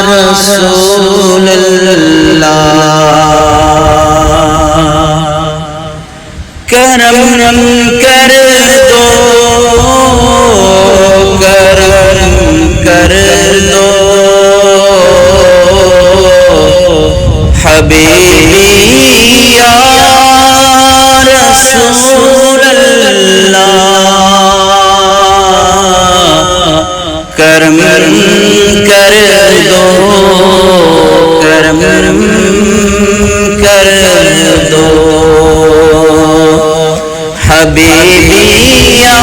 رسول اللہ کرم کر دو کرم کر دو حبیبی یا رسول اللہ کرم کر دو کرم کر دو حبیبی یا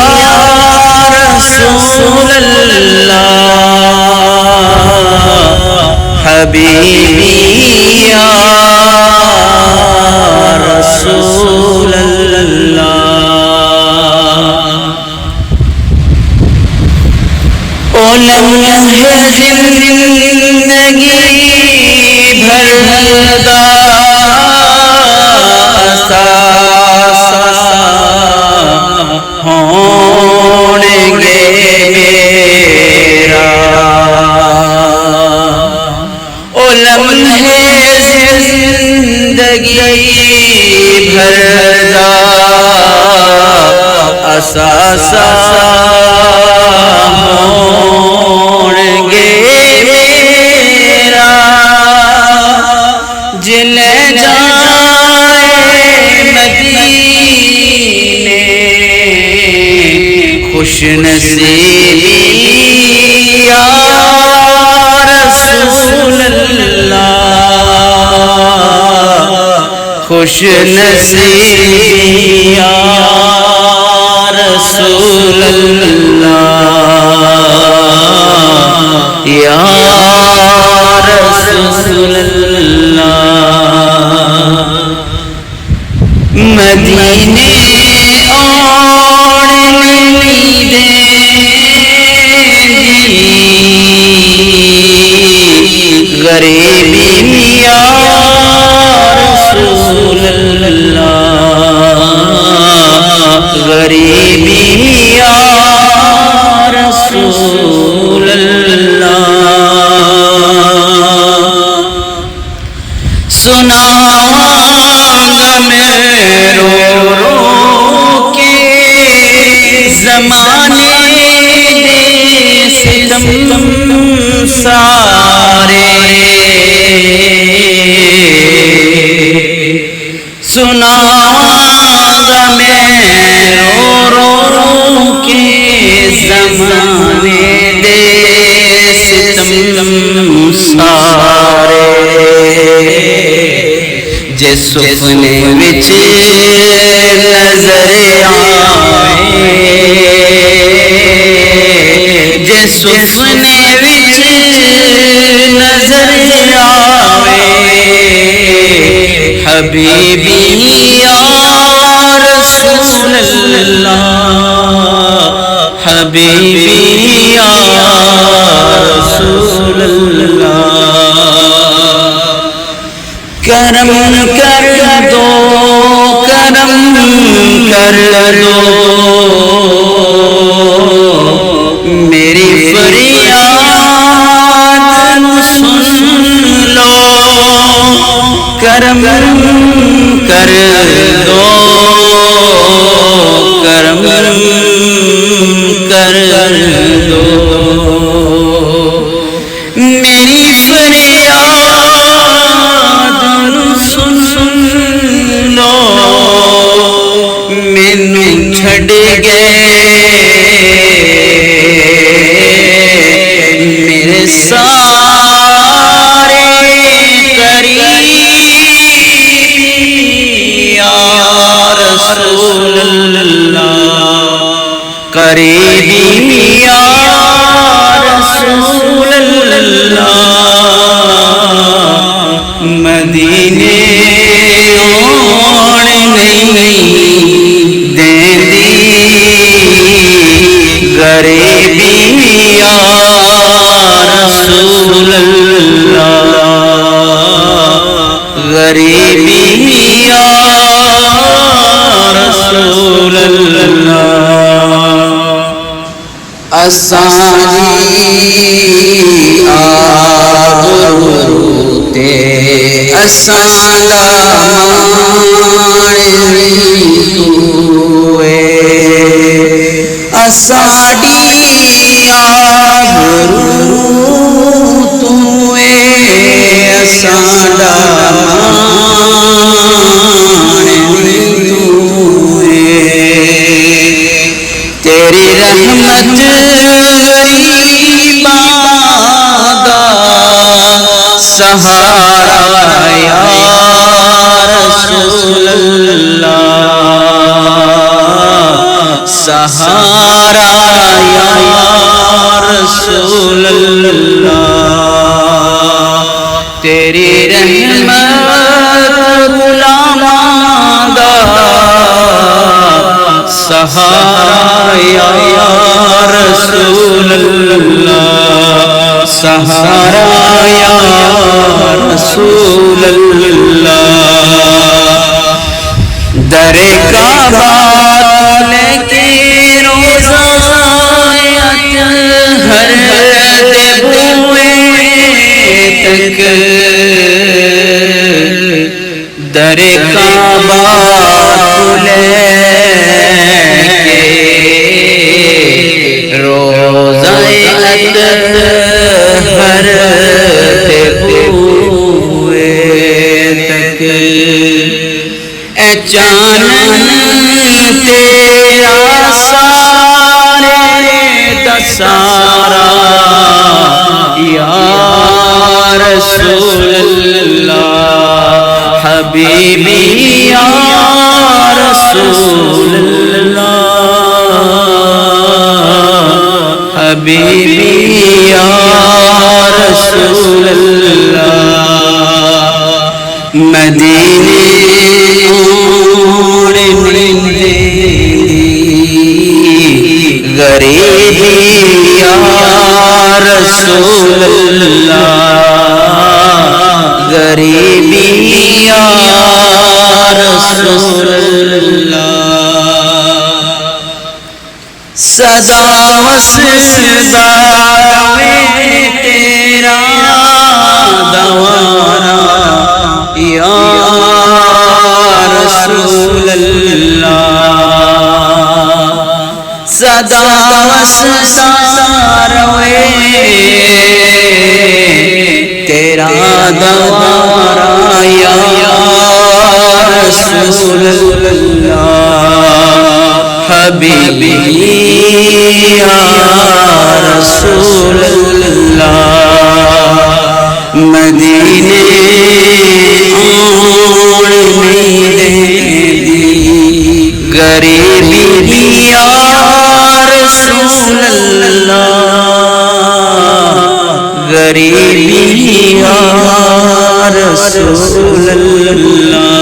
رسول اللہ حبیبی یا رسول اللہ او لمحے زندگی بھر دا ہونگے میرا او لمحے زندگی بھر دا اساسا ہونگے میرا جلے جائے مدینے خوش نصیبی یا رسول اللہ خوش نصیبی یا رسول اللہ یا رسول اللہ مدینے غریبی یا رسول اللہ غریبی یا رسول اللہ سناؤں گا میں رو رو کے زمانے دے ستم سارے سناؤں گا میں رو رو کے زمانے دے ستم سارے جے سپنے وچ نظر آوے جے سپنے وچ نظر آوے حبیبی یا رسول اللہ حبیبی یا رسول اللہ کرم کر دو کرم کر دو میری فریاد سن لو کرم کر دو کرم کر دو میری فریاد سن لو مینوں چھڈ گئے میرے سارے قریبی یا رسول اللہ قریبی یا مدینے آن نہیں دیندی غریبی یا رسول اللہ غریبی یا رسول اللہ اسانی آبرو تے اسالا مانوی توے اساڑی آبرو توے اسالا مانوی توے تیری رحمت غریباں دا سہارا یا رسول اللہ سہارا یا رسول اللہ تیری رحمت غلاماں دا سہارا یا رسول اللہ سہارا یا رسول اللہ در کعبہ لے کے روزہ ہر دبوئے تک در کعبہ لے ہر دبوئے تک اے چانن تیرا سارے دسارا یا رسول اللہ حبیبی یا رسول اللہ حبیبی یا رسول اللہ مدینے اوڑ نہیں غریبی یا رسول اللہ غریبی یا رسول اللہ صدا وصدا تیرا دوانا یا رسول اللہ صدا وصدا روے تیرا دوانا یا رسول اللہ حبیبی یا رسول اللہ مدینے آن نہیں دیندی غریبی یا رسول اللہ غریبی یا رسول اللہ